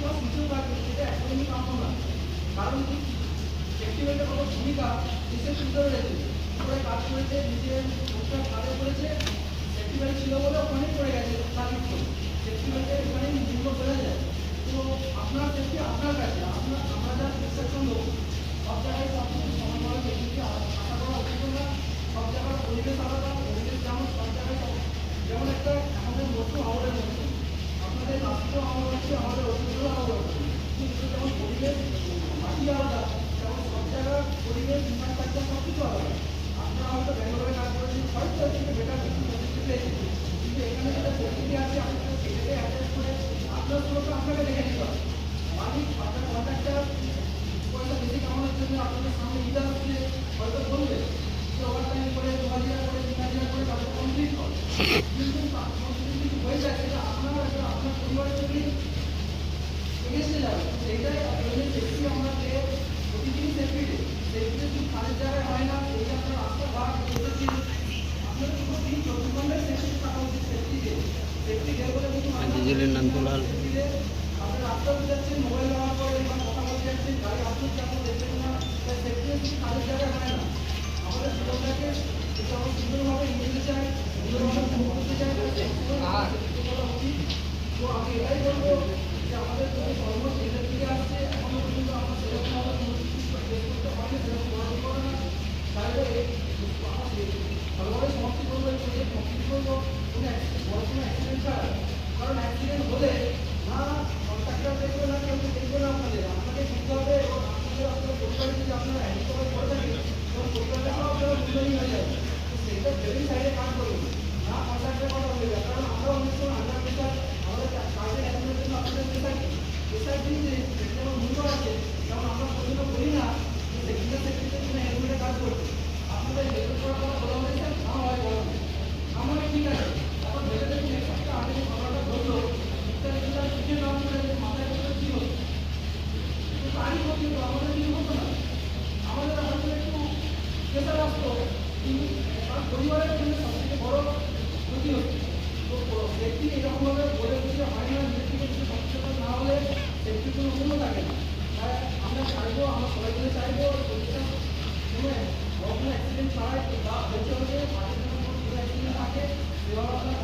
সময় সুযোগ থাকবে সেটা একদমই কাম্য না। কারণ কি সেফটি বেল্টের কোনো ভূমিকা নিশ্চয়ই শুনতে রয়েছে, করে কাজ করেছে, নিজের মুখটা ভালো করেছে, সেফটি বেল্ট ছিল বলে ওখানেই পড়ে গেছে সার্ভিস করে। সেফটি বেল্টের এখানেই মূল্য বোঝা যায়। তো আপনার সেফটি আপনার কাছে, আমরা যারা ইনস্ট্রাকশন দেবো সব জায়গায় সব কিছু সমানভাবে সেফটি আশা করা উচিত না। সব জায়গার পরিবেশ আলাদা, পরিবেশ যেমন সব জায়গায় যেমন একটা আমাদের নতুন আমাদের মতো আপনাদের রাষ্ট্রীয় আমল হচ্ছে আমাদের অতীতেও আমাদের কিন্তু যেমন পরিবেশ মাটি আলাদা, তেমন সব জায়গার পরিবেশ ইনফ্রাস্ট্রাকচার সব কিছু আলাদা। আপনারা হয়তো ব্যাঙ্গালোরে কাজ করেছেন, হয়তো এর থেকে বেটার কিছু পরিস্থিতি পেয়েছেন, কিন্তু এখানে যেটা পরিস্থিতি আছে আপনাকে সেটাকে অ্যাডজাস্ট করে আপনার সুরক্ষা আপনাকে দেখে নিতে হবে। মালিক আপনার কন্ট্রাক্টার পয়সা বেশি কামানোর জন্য আপনাদের সামনে ঈদা আসছে, হয়তো বলবে যে ওভারটাইম করে 2000 করে 3000 করে তাদের কমপ্লিট করে, কিন্তু কিছু হয়ে যায় সেটা আপনার পরিবারের জন্যই এগেস্টে যাবে। সেইটাই আপনাদের সেফটি আমরা পেয়ে প্রতিদিনই সেফটি সেফটিতে শুধু কাজের জায়গায় হয় না, এই যে আপনার রাস্তাঘাট এসেছি আপনাদের প্রতিদিন 24 ঘন্টায় সেফটি থাকা উচিত। সেফটি ডে বলে কিন্তু আপনি রাস্তা যাচ্ছেন, মোবাইল ব্যবহার করেন বা কথা বলতে যাচ্ছেন, গাড়ি আপনার চাপও দেখবেন না, তাই সেফটি শুধু কাজের জায়গায় হয় না। আমাদের জীবনটাকে যদি আমরা সুন্দরভাবে নিতে চাই, সুন্দরভাবে করতে চাই, তো আমি এটাই বলবো যে আমাদের যদি কর্ম সেটার দিকে আসছে, এখনো পর্যন্ত আমরা সেরকমভাবে কোনো কিছু শেষ করতে পারি সেরকম করাতে পারে না। তাহলে ভালোভাবে সমাপ্তি করবো, এই প্রজেক্ট কমপ্লিট করবো কোনো বড় কোনো অ্যাক্সিডেন্ট ছাড়া। কারণ অ্যাক্সিডেন্ট হলে না কন্ট্রাক্টর দেখবে না, কেউ দেখবে না, আপনাকে বুঝতে হবে এবং আপনাদের পরিবারে যদি আপনারা হ্যান্ড কভার করে থাকেন তখন পরিবারটা সব আপনারা মূল্যহীন হয়ে যাবে। তো সেইটা ভেবেই সাইডে কাজ করবেন, না কন্ট্রাক্টের কথা হয়ে যায়। কারণ আমরা অনেক সময় আন্ডার প্রেশার আমাদের কাজের অ্যাসিডেন্টের জন্য আপনাদের প্রেশার জিনিসে যেমন মূল্য আছে, যেমন আমরা পর্যন্ত বলি না যে সেকেন্ডার সেক্টরিতে কোনো হেলমেটে কাজ করছে, আপনাদের হেলমেট করার কথা বলা হয়েছে, না হয় বলা হয়েছে আমরা ঠিক আছে। এখন ভেবে দেখুন এক সপ্তাহ আগে যে ঘটনাটা ঘটলো, ইত্যাদি শিখে নেওয়া করে মাথায় করে কী হতো, তারই ক্ষতি হতো, আমাদের কিছু হতো না। আমাদের হয়তো একটু প্রেশার আসতো, কিন্তু তার পরিবারের জন্য সবথেকে বড় ক্ষতি হতো। তো সেফটি এরকমভাবে বলে বুঝে হয় না, নিজের থেকে কিছু সচেতন না হলে সেফটির কোনো মূল্য থাকে না। তাই আমরা চাইবো, আমরা সবাই মিলে চাইবো পরিষ্কার শুনে বড় কোনো অ্যাক্সিডেন্ট ছাড়াই যা হয়েছে হচ্ছে মাঝে কোনো অ্যাক্সিডেন্ট থাকে সেভাবে আপনার